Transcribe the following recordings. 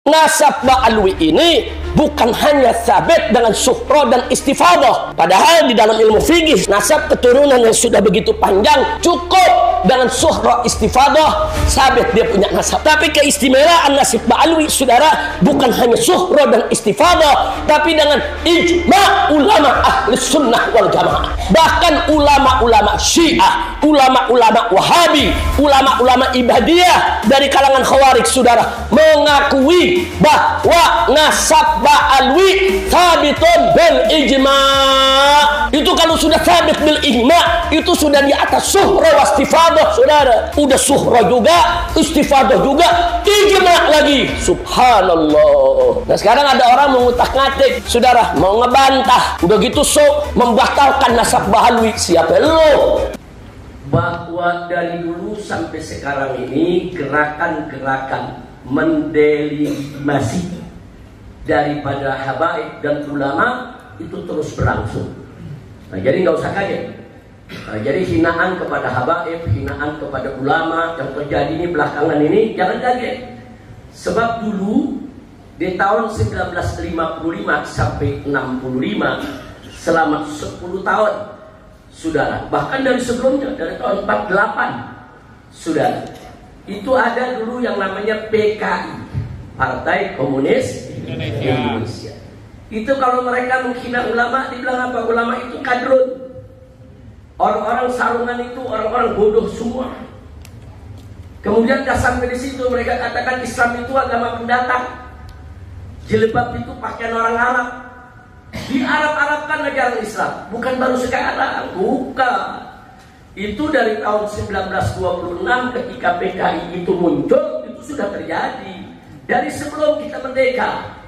Nasab Ba'alwi ini bukan hanya sabit dengan syuhra dan istifadah. Padahal di dalam ilmu fikih, nasab keturunan yang sudah begitu panjang cukup dengan syuhra istifadah, sabit dia punya nasab. Tapi keistimewaan nasib Ba'alwi, saudara, bukan hanya syuhra dan istifadah, tapi dengan ijma' ulama ahli sunnah wal jamaah. Bahkan ulama-ulama Syiah, ulama-ulama Wahabi, ulama-ulama Ibadiyah dari kalangan Khawarij, saudara, mengakui bahwa nasab Ba'alwi sabitun bil ijma'. Itu kalau sudah sabit bil ijma', itu sudah di atas syuhra wa istifadah, saudara. Udah syuhra juga, istifadah juga, ijma' lagi. Subhanallah. Nah sekarang ada orang mengutak-ngatik, saudara, mau ngebantah, udah gitu membatalkan nasab Ba'alwi. Siapa lo? Bahwa dari dulu sampai sekarang ini gerakan-gerakan mendelegitimasi daripada habaib dan ulama itu terus berlangsung. Nah, jadi nggak usah kaget. Nah, jadi hinaan kepada habaib, hinaan kepada ulama yang terjadi ini belakangan ini jangan kaget. Sebab dulu di tahun 1955 sampai 65 selama 10 tahun, saudara, bahkan dari sebelumnya dari tahun 48, saudara, itu ada dulu yang namanya PKI, Partai Komunis Indonesia. Itu kalau mereka menghina ulama, dibilang apa? Ulama itu kadrun. Orang-orang sarungan itu orang-orang bodoh semua. Kemudian sampai di situ mereka katakan Islam itu agama pendatang. Jilbab itu pakaian orang Arab. Di Arab-Arabkan ajaran Islam, bukan baru sekarang, bukan. Itu dari tahun 1926 ketika PKI itu muncul, itu sudah terjadi. Dari sebelum kita merdeka.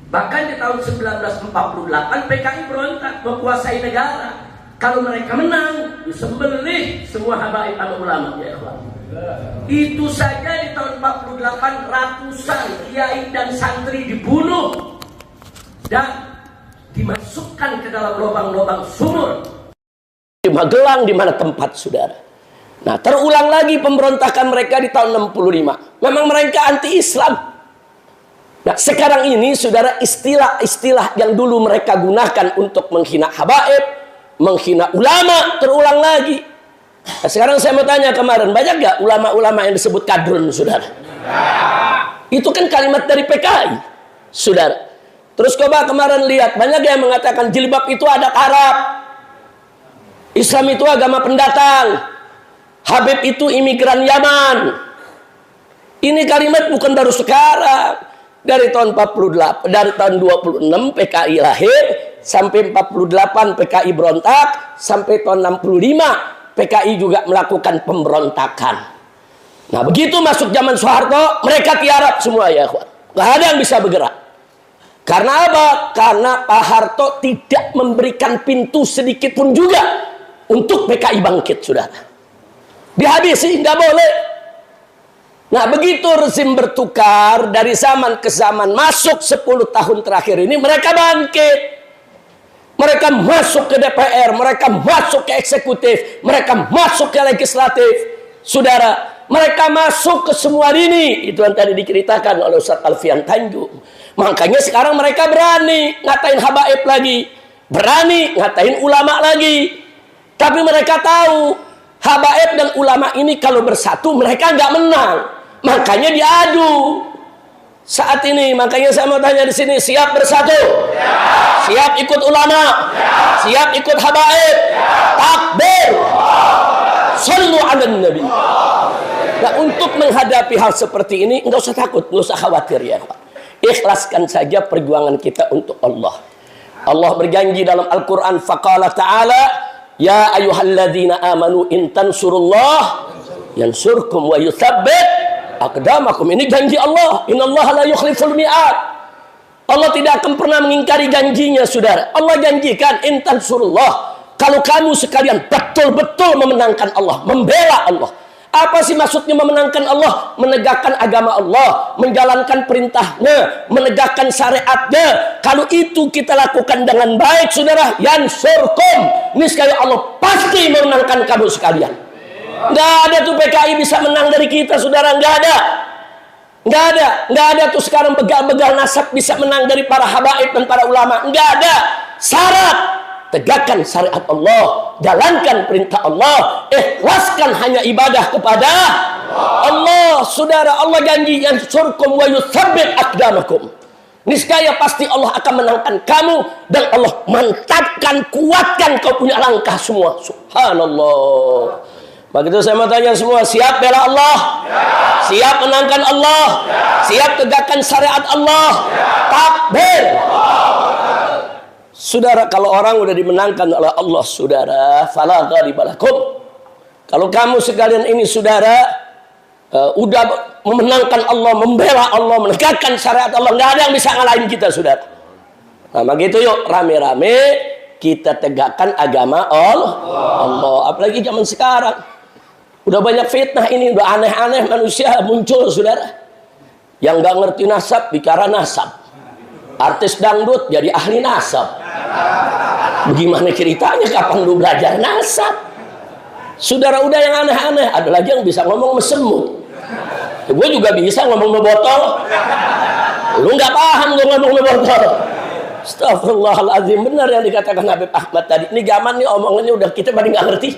Bahkan di tahun 1948 PKI berontak menguasai negara. Kalau mereka menang, disembelih semua habaib dan ulama, ya ikhwan. Itu saja di tahun 48 ratusan kiai dan santri dibunuh dan dimasukkan ke dalam lubang-lubang sumur di Magelang, di mana tempat, saudara. Nah, terulang lagi pemberontakan mereka di tahun 65. Memang mereka anti-Islam. Nah, sekarang ini, saudara, istilah-istilah yang dulu mereka gunakan untuk menghina habaib, menghina ulama, terulang lagi. Nah, sekarang saya mau tanya, kemarin banyak gak ulama-ulama yang disebut kadrun, saudara? Itu kan kalimat dari PKI, saudara. Terus coba kemarin lihat, banyak yang mengatakan jilbab itu adat Arab, Islam itu agama pendatang, Habib itu imigran Yaman. Ini kalimat bukan baru sekarang. Dari tahun 48, dari tahun 26 PKI lahir, sampai 48 PKI berontak, sampai tahun 65 PKI juga melakukan pemberontakan. Nah, begitu masuk zaman Soeharto, mereka tiarap semua, ya kawan. Gak ada yang bisa bergerak. Karena apa? Karena Pak Harto tidak memberikan pintu sedikit pun juga untuk PKI bangkit, saudara. Dihabisi, nggak boleh. Nah, begitu rezim bertukar dari zaman ke zaman, masuk 10 tahun terakhir ini, mereka bangkit. Mereka masuk ke DPR, mereka masuk ke eksekutif, mereka masuk ke legislatif, saudara. Mereka masuk ke semua lini. Itu yang tadi diceritakan oleh Ustaz Alfian Tanjung. Makanya sekarang mereka berani ngatain habaib lagi, berani ngatain ulama lagi. Tapi mereka tahu habaib dan ulama ini kalau bersatu mereka nggak menang. Makanya diadu saat ini. Makanya saya mau tanya di sini, siap bersatu? Ya. Siap ikut ulama? Ya. Siap ikut habaib? Ya. Takbir! Shallu ala nabi. Nah, untuk menghadapi hal seperti ini nggak usah takut, nggak usah khawatir, ya. Ikhlaskan saja perjuangan kita untuk Allah. Allah berjanji dalam Al-Quran, faqala ta'ala, ya ayyuhalladzina amanu in tansurullah yansurkum wa yuthabbit aqdamakum. Ini janji Allah. Innallaha la yukhliful mi'ad. Allah tidak akan pernah mengingkari janjinya, saudara. Allah janjikan in tansurullah, kalau kamu sekalian betul-betul memenangkan Allah, membela Allah. Apa sih maksudnya memenangkan Allah? Menegakkan agama Allah, menjalankan perintahnya, menegakkan syariatnya. Kalau itu kita lakukan dengan baik, saudara, yansurkum, niscaya Allah pasti memenangkan kamu sekalian. Nggak ada tuh PKI bisa menang dari kita, saudara, nggak ada. Nggak ada tuh sekarang begal-begal nasab bisa menang dari para habaib dan para ulama. Nggak ada. Syarat, tegakkan syariat Allah, jalankan perintah Allah, ikhlaskan hanya ibadah kepada Allah. Saudara, Allah janji yansurkum wa yutsabbit aqdamakum. Niscaya pasti Allah akan menangkan kamu dan Allah mantapkan, kuatkan kau punya langkah semua. Subhanallah. Begitu saya mau tanya semua, siap bela Allah? Ya. Siap menangkan Allah? Ya. Siap tegakkan syariat Allah? Ya. Takbir. Saudara, kalau orang udah dimenangkan oleh Allah, saudara, fala ghalibalakum. Kalau kamu sekalian ini, saudara, udah memenangkan Allah, membela Allah, menegakkan syariat Allah, nggak ada yang bisa ngalahin kita, saudara. Nah, begitu yuk, rame-rame kita tegakkan agama Allah. Apalagi zaman sekarang. Udah banyak fitnah ini, udah aneh-aneh manusia muncul, saudara. Yang nggak ngerti nasab, bicara nasab. Artis dangdut jadi ahli nasab. Bagaimana ceritanya? Kapan lu belajar nasab? Saudara, udah yang aneh-aneh. Ada lagi yang bisa ngomong mesemut. Gue juga bisa ngomong ngebotol. Lu nggak paham gue ngomong ngebotol. Astagfirullahaladzim. Benar yang dikatakan Habib Ahmad tadi. Ini zaman nih omongannya udah kita pada nggak ngerti.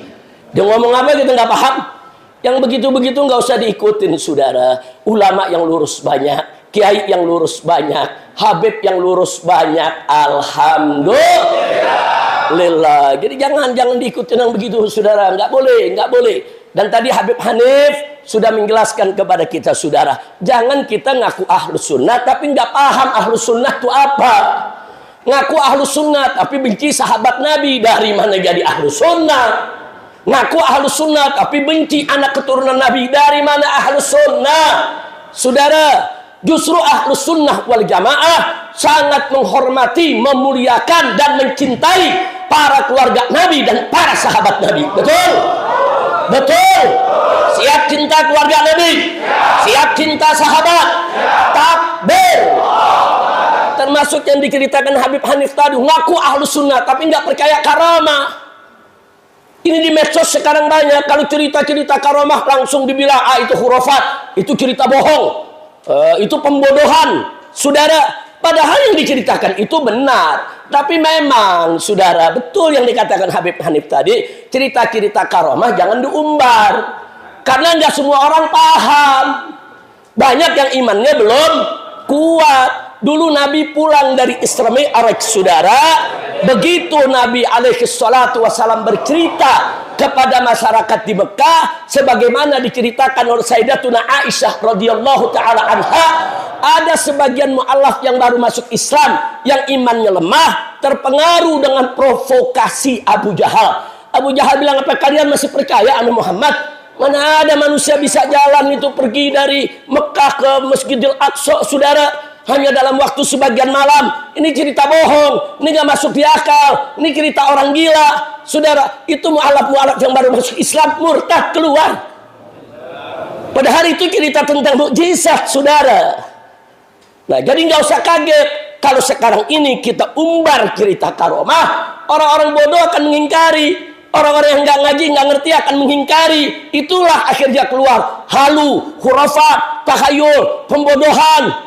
Dia ngomong apa kita nggak paham. Yang begitu-begitu nggak usah diikutin, saudara. Ulama yang lurus banyak, kiai yang lurus banyak, habib yang lurus banyak. Alhamdulillah. Jadi jangan diikutin yang begitu, saudara. Nggak boleh. Dan tadi Habib Hanif sudah menjelaskan kepada kita, saudara. Jangan kita ngaku ahlus sunnah tapi nggak paham ahlus sunnah itu apa. Ngaku ahlus sunnah tapi benci sahabat Nabi. Dari mana jadi ahlus sunnah? Ngaku ahlus sunnah tapi benci anak keturunan Nabi. Dari mana ahlus sunnah? Saudara, justru ahlus sunnah wal jamaah sangat menghormati, memuliakan dan mencintai para keluarga Nabi dan para sahabat Nabi. Betul? Betul? Siap cinta keluarga Nabi? Siap cinta sahabat? Takbir. Termasuk yang diceritakan Habib Hanif tadi, ngaku ahlus sunnah tapi nggak percaya karamah. Ini di medsos sekarang banyak. Kalau cerita-cerita karomah langsung dibilang, itu khurafat, itu cerita bohong, itu pembodohan. Saudara, padahal yang diceritakan itu benar. Tapi memang, saudara, betul yang dikatakan Habib Hanif tadi, cerita-cerita karomah jangan diumbar. Karena nggak semua orang paham. Banyak yang imannya belum kuat. Dulu Nabi pulang dari Isra Mi'raj, saudara. Begitu Nabi alaihi salatu wasallam bercerita kepada masyarakat di Mekah, sebagaimana diceritakan oleh Sayyidatuna Aisyah radhiyallahu taala anha, ada sebagian mu'allaf yang baru masuk Islam, yang imannya lemah, terpengaruh dengan provokasi Abu Jahal. Abu Jahal bilang, apa kalian masih percaya sama Muhammad? Mana ada manusia bisa jalan itu pergi dari Mekah ke Masjidil Aqsa, saudara, hanya dalam waktu sebagian malam. Ini cerita bohong, ini gak masuk di akal, ini cerita orang gila. Saudara, itu mu'alaf-mu'alaf yang baru masuk Islam murtad keluar. Padahal itu cerita tentang mukjizat, saudara. Nah, jadi gak usah kaget kalau sekarang ini kita umbar cerita karomah. Orang-orang bodoh akan mengingkari, orang-orang yang gak ngaji, gak ngerti akan mengingkari. Itulah akhirnya keluar halu, khurafat, tahayul, pembodohan.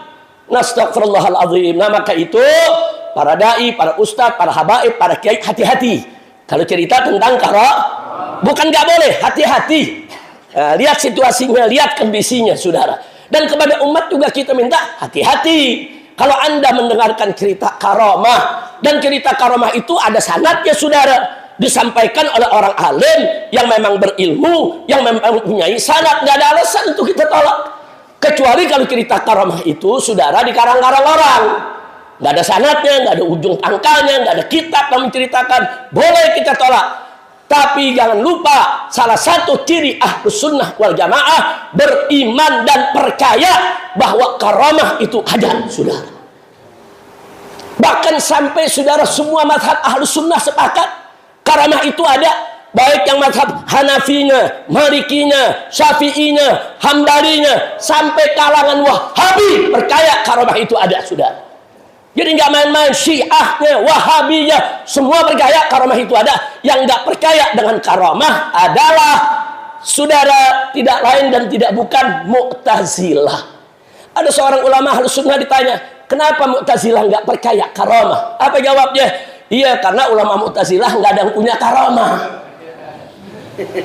Astagfirullahaladzim. Nah, maka itu para dai, para ustadz, para habaib, para kiai, hati-hati kalau cerita tentang bukan nggak boleh, hati-hati. Nah, lihat situasinya, lihat kondisinya, saudara. Dan kepada umat juga kita minta hati-hati. Kalau Anda mendengarkan cerita karomah, dan cerita karomah itu ada sanadnya, saudara, disampaikan oleh orang alim yang memang berilmu, yang memang mempunyai sanad, nggak ada alasan untuk kita tolak. Kecuali kalau cerita karomah itu, saudara, dikarang-karang orang, nggak ada sanadnya, nggak ada ujung pangkalnya, nggak ada kitab yang menceritakan, boleh kita tolak. Tapi jangan lupa, salah satu ciri ahlus sunnah wal jamaah beriman dan percaya bahwa karomah itu ada, saudara. Bahkan sampai, saudara, semua mazhab ahlus sunnah sepakat karomah itu ada. Baik yang mazhab Hanafinya, Malikinya, Syafi'inya, Hambalinya, sampai kalangan Wahabi percaya karomah itu ada, saudara. Jadi nggak main-main, Syiahnya, Wahabiynya, semua percaya karomah itu ada. Yang nggak percaya dengan karomah adalah, saudara, tidak lain dan tidak bukan Mu'tazilah. Ada seorang ulama Ahlus Sunnah ditanya, kenapa Mu'tazilah nggak percaya karamah? Apa jawabnya? Iya, karena ulama Mu'tazilah nggak ada yang punya karamah.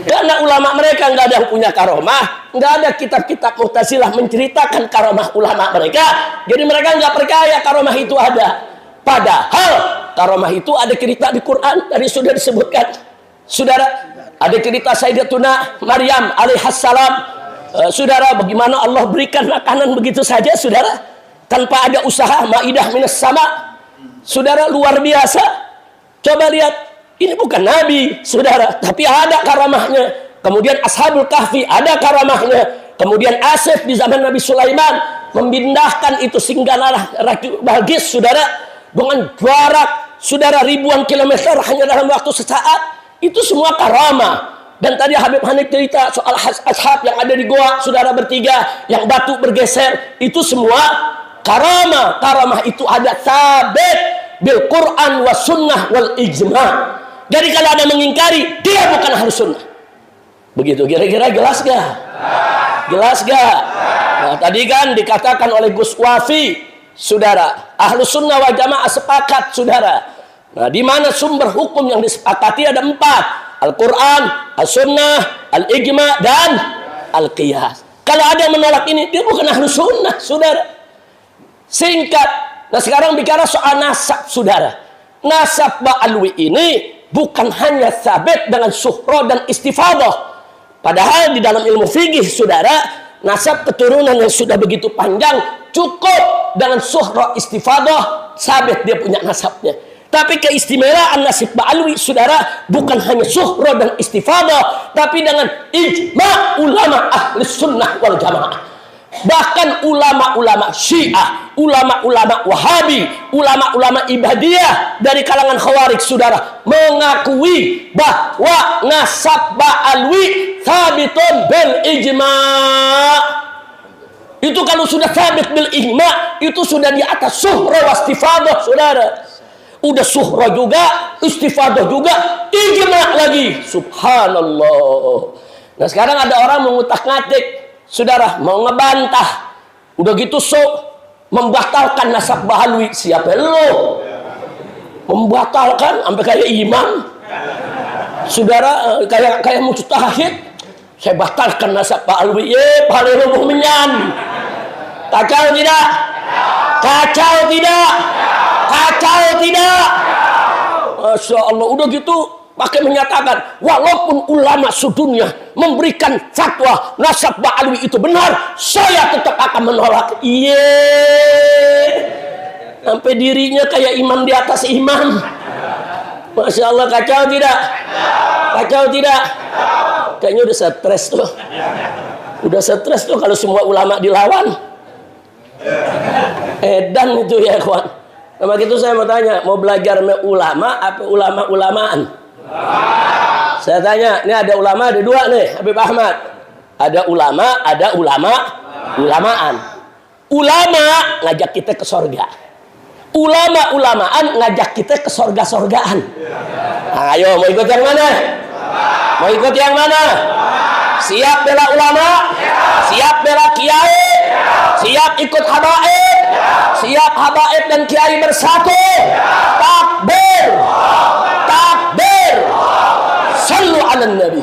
Karena ulama mereka nggak ada yang punya karamah, nggak ada kitab-kitab Mu'tazilah menceritakan karamah ulama mereka, jadi mereka nggak percaya karamah itu ada. Padahal karamah itu ada cerita di Quran, tadi sudah disebutkan. Saudara, ada cerita Sayyidatuna Maryam alaihissalam. Saudara, bagaimana Allah berikan makanan begitu saja, saudara, tanpa ada usaha, maidah minas sama. Saudara, luar biasa. Coba lihat, ini bukan nabi, saudara, tapi ada karamahnya. Kemudian Ashabul Kahfi ada karamahnya. Kemudian Asif di zaman Nabi Sulaiman memindahkan itu singgah Ratu Balqis, saudara, dengan jarak, saudara, ribuan kilometer hanya dalam waktu sesaat. Itu semua karamah. Dan tadi Habib Hanif cerita soal ashab yang ada di goa, saudara, bertiga, yang batu bergeser. Itu semua karamah. Karamah itu ada sabit bil Quran was sunnah wal ijma'. Jadi kalau ada mengingkari, dia bukan Ahlus Sunnah. Begitu kira-kira, jelas gak? Jelas gak? Nah, tadi kan dikatakan oleh Gus Wafi, saudara, Ahlus Sunnah wal Jamaah sepakat, saudara. Nah, di mana sumber hukum yang disepakati ada 4. Al-Quran, As-Sunnah, Al-Ijma' dan Al-Qiyas. Kalau ada yang menolak ini, dia bukan Ahlus Sunnah, saudara. Singkat. Nah, sekarang bicara soal nasab, saudara. Nasab Ba'alwi ini bukan hanya sabit dengan suhro dan istifadah. Padahal di dalam ilmu fikih, saudara, nasab keturunan yang sudah begitu panjang cukup dengan suhro istifadah, sabit dia punya nasabnya. Tapi keistimewaan nasib Ba'alwi, saudara, bukan hanya suhro dan istifadah, tapi dengan ijma' ulama Ahlus Sunnah wal Jamaah. Bahkan ulama-ulama Syiah, ulama-ulama Wahabi, ulama-ulama Ibadiyah dari kalangan Khawarij, saudara, mengakui bahwa nasab Ba'alwi thabitun bil ijma'. Itu kalau sudah thabit bil ijma', itu sudah di atas suhro wastifadah, saudara. Udah suhra juga, istifadah juga, ijma' lagi. Subhanallah. Nah, sekarang ada orang mengutak-ngatik, saudara, mau ngebantah. Udah gitu membatalkan nasab Ba'alwi. Siapa lo? Membatalkan sampai kayak imam. Saudara, kayak mujtahid. Saya batalkan nasab Ba'alwi. Paling roboh menyan. Kacau tidak? Kacau tidak? Kacau tidak? Masya Allah. Udah gitu pakai menyatakan, walaupun ulama sedunia memberikan fatwa nasab Ba'alwi itu benar, saya tetap akan menolak. Sampai dirinya kayak imam di atas imam. Masya Allah. Kacau tidak? Kacau tidak? Kayaknya udah stres tuh. Udah stres tuh kalau semua ulama dilawan. Edan itu ya, kawan. Nah, begitu saya mau tanya, mau belajar ulama apa ulama-ulamaan? Saya tanya, ini ada ulama, ada 2 nih, Habib Ahmad. Ada ulama, ada ulama-ulamaan. Ulama ngajak kita ke sorga. Ulama-ulamaan ngajak kita ke sorga-sorgaan. Nah, ayo, mau ikut yang mana? Mau ikut yang mana? Siap bela ulama? Siap bela kiai? Siap ikut habaib? Siap habaib dan kiai bersatu? Takbir! Takbir! Sallu ala nabi.